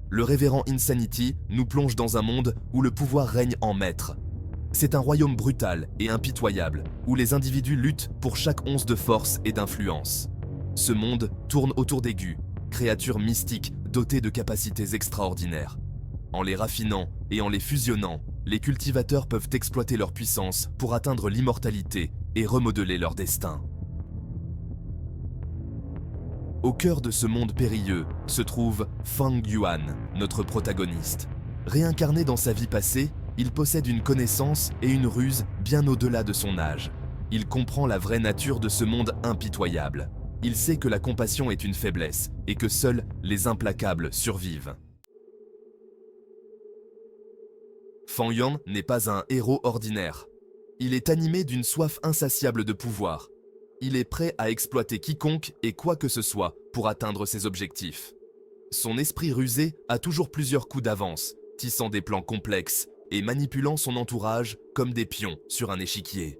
Le révérend Insanity nous plonge dans un monde où le pouvoir règne en maître. C'est un royaume brutal et impitoyable, où les individus luttent pour chaque once de force et d'influence. Ce monde tourne autour des Gu, créatures mystiques dotées de capacités extraordinaires. En les raffinant et en les fusionnant, les cultivateurs peuvent exploiter leur puissance pour atteindre l'immortalité et remodeler leur destin. Au cœur de ce monde périlleux se trouve Fang Yuan, notre protagoniste. Réincarné dans sa vie passée, il possède une connaissance et une ruse bien au-delà de son âge. Il comprend la vraie nature de ce monde impitoyable. Il sait que la compassion est une faiblesse et que seuls les implacables survivent. Fang Yuan n'est pas un héros ordinaire. Il est animé d'une soif insatiable de pouvoir. Il est prêt à exploiter quiconque et quoi que ce soit pour atteindre ses objectifs. Son esprit rusé a toujours plusieurs coups d'avance, tissant des plans complexes et manipulant son entourage comme des pions sur un échiquier.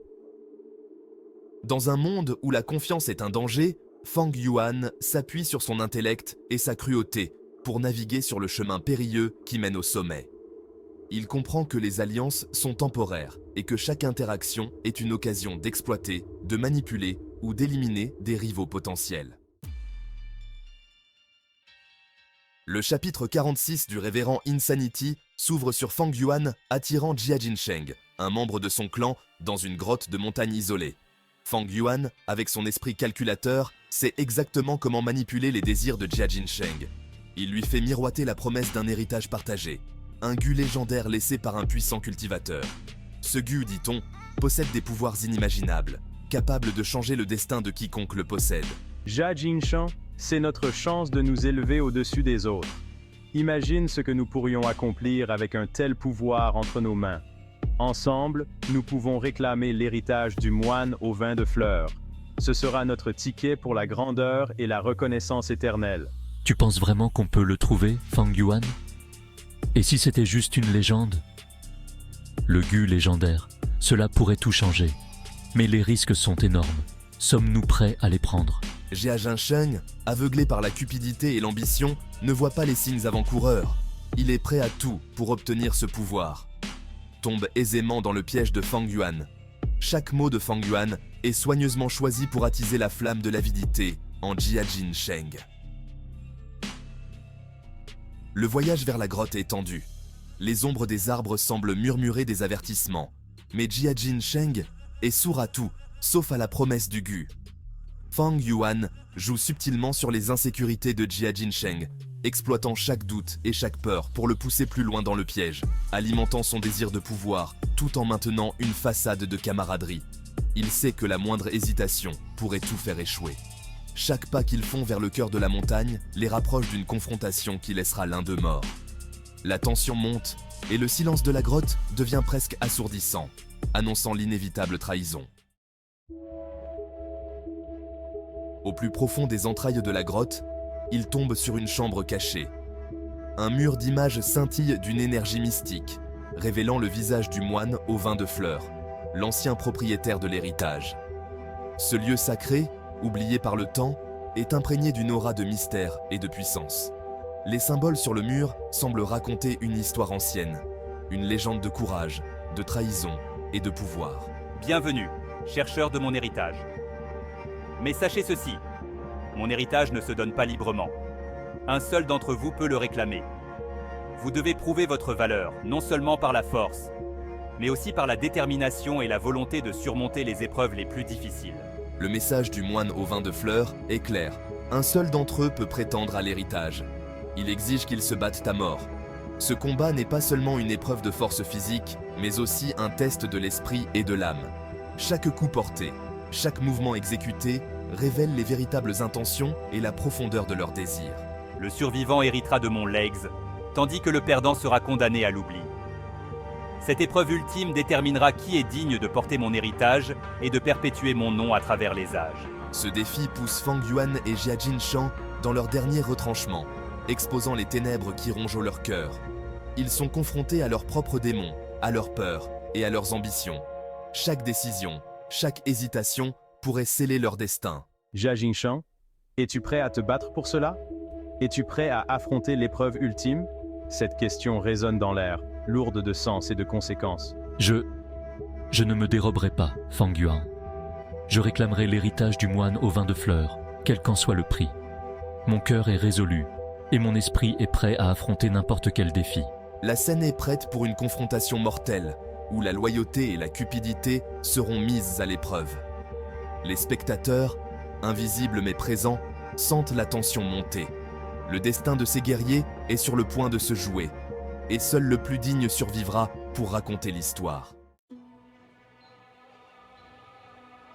Dans un monde où la confiance est un danger, Fang Yuan s'appuie sur son intellect et sa cruauté pour naviguer sur le chemin périlleux qui mène au sommet. Il comprend que les alliances sont temporaires et que chaque interaction est une occasion d'exploiter, de manipuler ou d'éliminer des rivaux potentiels. Le chapitre 46 du révérend Insanity s'ouvre sur Fang Yuan attirant Jia Jinsheng, un membre de son clan, dans une grotte de montagne isolée. Fang Yuan, avec son esprit calculateur, sait exactement comment manipuler les désirs de Jia Jinsheng. Il lui fait miroiter la promesse d'un héritage partagé, un Gu légendaire laissé par un puissant cultivateur. Ce Gu, dit-on, possède des pouvoirs inimaginables, capables de changer le destin de quiconque le possède. Jia Jinshan, c'est notre chance de nous élever au-dessus des autres. Imagine ce que nous pourrions accomplir avec un tel pouvoir entre nos mains. Ensemble, nous pouvons réclamer l'héritage du moine au vin de fleurs. Ce sera notre ticket pour la grandeur et la reconnaissance éternelle. Tu penses vraiment qu'on peut le trouver, Fang Yuan? Et si c'était juste une légende? Le Gu légendaire, cela pourrait tout changer. Mais les risques sont énormes. Sommes-nous prêts à les prendre? Jia Jinsheng, aveuglé par la cupidité et l'ambition, ne voit pas les signes avant-coureurs. Il est prêt à tout pour obtenir ce pouvoir. Tombe aisément dans le piège de Fang Yuan. Chaque mot de Fang Yuan est soigneusement choisi pour attiser la flamme de l'avidité en Jia Jinsheng. Le voyage vers la grotte est tendu. Les ombres des arbres semblent murmurer des avertissements. Mais Jia Jinsheng est sourd à tout, sauf à la promesse du Gu. Fang Yuan joue subtilement sur les insécurités de Jia Jinsheng, exploitant chaque doute et chaque peur pour le pousser plus loin dans le piège, alimentant son désir de pouvoir tout en maintenant une façade de camaraderie. Il sait que la moindre hésitation pourrait tout faire échouer. Chaque pas qu'ils font vers le cœur de la montagne les rapproche d'une confrontation qui laissera l'un d'eux mort. La tension monte et le silence de la grotte devient presque assourdissant, annonçant l'inévitable trahison. Au plus profond des entrailles de la grotte, il tombe sur une chambre cachée. Un mur d'images scintille d'une énergie mystique, révélant le visage du moine au vin de fleurs, l'ancien propriétaire de l'héritage. Ce lieu sacré, oublié par le temps, est imprégné d'une aura de mystère et de puissance. Les symboles sur le mur semblent raconter une histoire ancienne, une légende de courage, de trahison et de pouvoir. Bienvenue, chercheur de mon héritage. Mais sachez ceci, mon héritage ne se donne pas librement. Un seul d'entre vous peut le réclamer. Vous devez prouver votre valeur, non seulement par la force, mais aussi par la détermination et la volonté de surmonter les épreuves les plus difficiles. Le message du moine au vin de fleurs est clair. Un seul d'entre eux peut prétendre à l'héritage. Il exige qu'ils se battent à mort. Ce combat n'est pas seulement une épreuve de force physique, mais aussi un test de l'esprit et de l'âme. Chaque coup porté, chaque mouvement exécuté révèle les véritables intentions et la profondeur de leurs désirs. Le survivant héritera de mon legs, tandis que le perdant sera condamné à l'oubli. Cette épreuve ultime déterminera qui est digne de porter mon héritage et de perpétuer mon nom à travers les âges. Ce défi pousse Fang Yuan et Jia Jinshan dans leur dernier retranchement, exposant les ténèbres qui rongent leur cœur. Ils sont confrontés à leurs propres démons, à leurs peurs et à leurs ambitions. Chaque décision, chaque hésitation pourrait sceller leur destin. Jia Jinshan, es-tu prêt à te battre pour cela? Es-tu prêt à affronter l'épreuve ultime? Cette question résonne dans l'air, lourde de sens et de conséquences. Je ne me déroberai pas, Fang Yuan. Je réclamerai l'héritage du moine au vin de fleurs, quel qu'en soit le prix. Mon cœur est résolu, et mon esprit est prêt à affronter n'importe quel défi. La scène est prête pour une confrontation mortelle, où la loyauté et la cupidité seront mises à l'épreuve. Les spectateurs, invisibles mais présents, sentent la tension monter. Le destin de ces guerriers est sur le point de se jouer, et seul le plus digne survivra pour raconter l'histoire.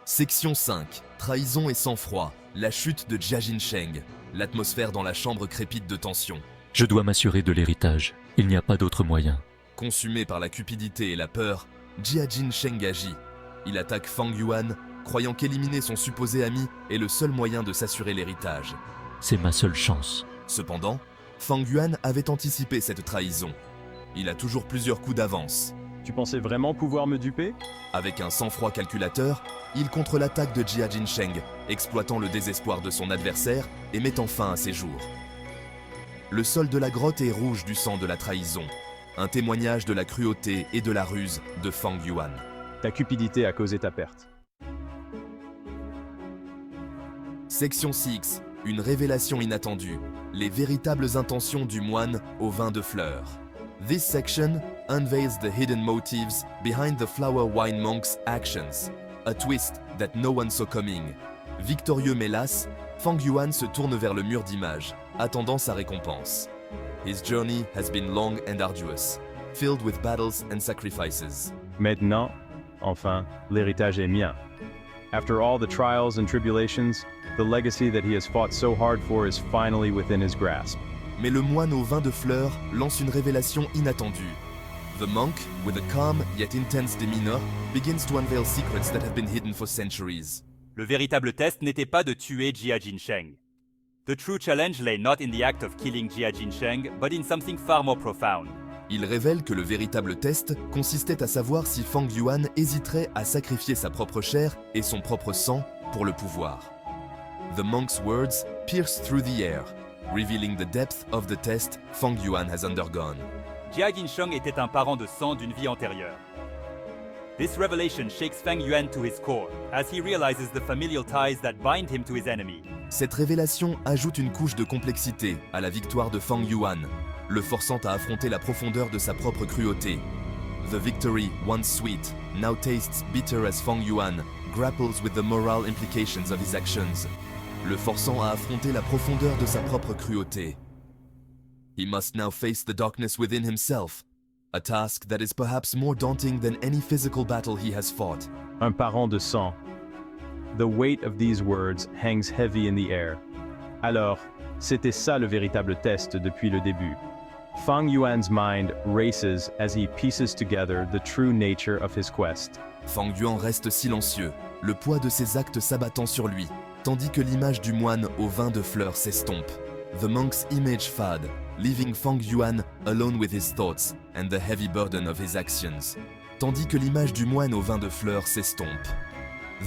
Section 5. Trahison et sang-froid. La chute de Jia Jincheng. L'atmosphère dans la chambre crépite de tension. Je dois m'assurer de l'héritage. Il n'y a pas d'autre moyen. Consumé par la cupidité et la peur, Jia Jincheng agit. Il attaque Fang Yuan, croyant qu'éliminer son supposé ami est le seul moyen de s'assurer l'héritage. C'est ma seule chance. Cependant, Fang Yuan avait anticipé cette trahison. Il a toujours plusieurs coups d'avance. Tu pensais vraiment pouvoir me duper? Avec un sang-froid calculateur, il contre l'attaque de Jia Jincheng, exploitant le désespoir de son adversaire et mettant fin à ses jours. Le sol de la grotte est rouge du sang de la trahison, un témoignage de la cruauté et de la ruse de Fang Yuan. Ta cupidité a causé ta perte. Section 6. Une révélation inattendue. Les véritables intentions du moine au vin de fleurs. This section unveils the hidden motives behind the flower wine monk's actions. A twist that no one saw coming. Victorieux mais las, Fang Yuan se tourne vers le mur d'images, attendant sa récompense. His journey has been long and arduous, filled with battles and sacrifices. Maintenant, enfin, l'héritage est mien. After all the trials and tribulations, the legacy that he has fought so hard for is finally within his grasp. Mais le moine au vin de fleurs lance une révélation inattendue. The monk, with a calm yet intense demeanor, begins to unveil secrets that have been hidden for centuries. Le véritable test n'était pas de tuer Jia Jincheng. The true challenge lay not in the act of killing Jia Jincheng, but in something far more profound. Il révèle que le véritable test consistait à savoir si Fang Yuan hésiterait à sacrifier sa propre chair et son propre sang pour le pouvoir. The monk's words pierce through the air, revealing the depth of the test Fang Yuan has undergone. Jia Jincheng était un parent de sang d'une vie antérieure. This revelation shakes Fang Yuan to his core, as he realizes the familial ties that bind him to his enemy. Cette révélation ajoute une couche de complexité à la victoire de Fang Yuan, le forçant à affronter la profondeur de sa propre cruauté. The victory, once sweet, now tastes bitter as Fang Yuan grapples with the moral implications of his actions, le forçant à affronter la profondeur de sa propre cruauté. He must now face the darkness within himself, a task that is perhaps more daunting than any physical battle he has fought. Un parent de sang. The weight of these words hangs heavy in the air. Alors, c'était ça le véritable test depuis le début. Fang Yuan's mind races as he pieces together the true nature of his quest. Fang Yuan reste silencieux, le poids de ses actes s'abattant sur lui, tandis que l'image du moine au vin de fleurs s'estompe. The monk's image fade, leaving Fang Yuan alone with his thoughts and the heavy burden of his actions. Tandis que l'image du moine au vin de fleurs s'estompe.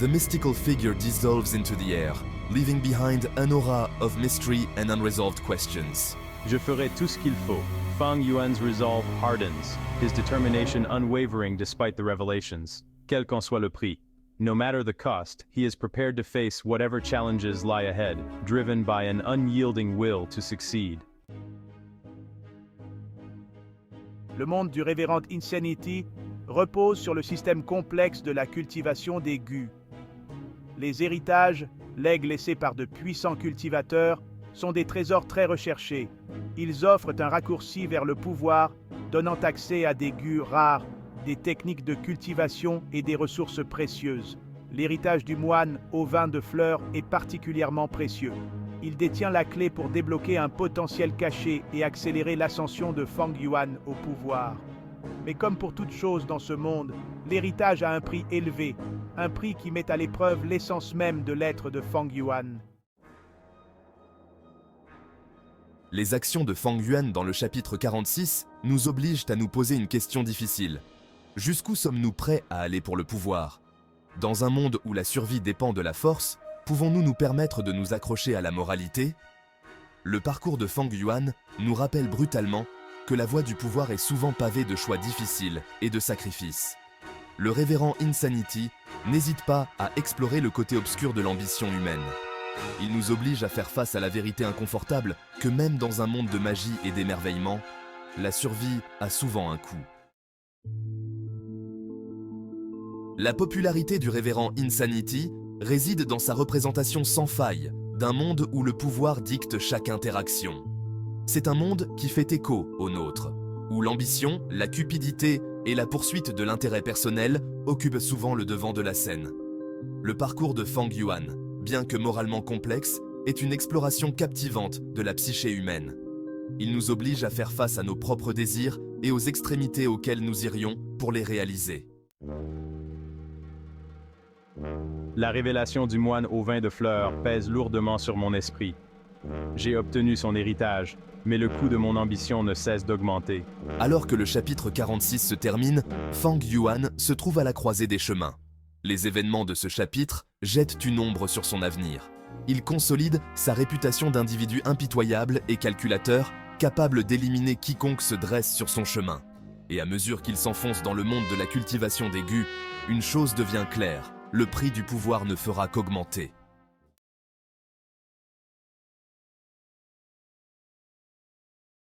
The mystical figure dissolves into the air, leaving behind an aura of mystery and unresolved questions. Je ferai tout ce qu'il faut. Fang Yuan's resolve hardens, his determination unwavering despite the revelations. Quel qu'en soit le prix. No matter the cost, he is prepared to face whatever challenges lie ahead, driven by an unyielding will to succeed. Le monde du Reverend Insanity repose sur le système complexe de la cultivation des gus. Les héritages, legs laissés par de puissants cultivateurs, sont des trésors très recherchés. Ils offrent un raccourci vers le pouvoir, donnant accès à des gus rares, des techniques de cultivation et des ressources précieuses. L'héritage du moine au vin de fleurs est particulièrement précieux. Il détient la clé pour débloquer un potentiel caché et accélérer l'ascension de Fang Yuan au pouvoir. Mais comme pour toute chose dans ce monde, l'héritage a un prix élevé, un prix qui met à l'épreuve l'essence même de l'être de Fang Yuan. Les actions de Fang Yuan dans le chapitre 46 nous obligent à nous poser une question difficile. Jusqu'où sommes-nous prêts à aller pour le pouvoir? Dans un monde où la survie dépend de la force, pouvons-nous nous permettre de nous accrocher à la moralité? Le parcours de Fang Yuan nous rappelle brutalement que la voie du pouvoir est souvent pavée de choix difficiles et de sacrifices. Le révérend Insanity n'hésite pas à explorer le côté obscur de l'ambition humaine. Il nous oblige à faire face à la vérité inconfortable que même dans un monde de magie et d'émerveillement, la survie a souvent un coût. La popularité du révérend Insanity réside dans sa représentation sans faille d'un monde où le pouvoir dicte chaque interaction. C'est un monde qui fait écho au nôtre, où l'ambition, la cupidité et la poursuite de l'intérêt personnel occupent souvent le devant de la scène. Le parcours de Fang Yuan, bien que moralement complexe, est une exploration captivante de la psyché humaine. Il nous oblige à faire face à nos propres désirs et aux extrémités auxquelles nous irions pour les réaliser. La révélation du moine au vin de fleurs pèse lourdement sur mon esprit. J'ai obtenu son héritage, mais le coût de mon ambition ne cesse d'augmenter. Alors que le chapitre 46 se termine, Fang Yuan se trouve à la croisée des chemins. Les événements de ce chapitre jettent une ombre sur son avenir. Il consolide sa réputation d'individu impitoyable et calculateur, capable d'éliminer quiconque se dresse sur son chemin. Et à mesure qu'il s'enfonce dans le monde de la cultivation des gus, une chose devient claire, le prix du pouvoir ne fera qu'augmenter.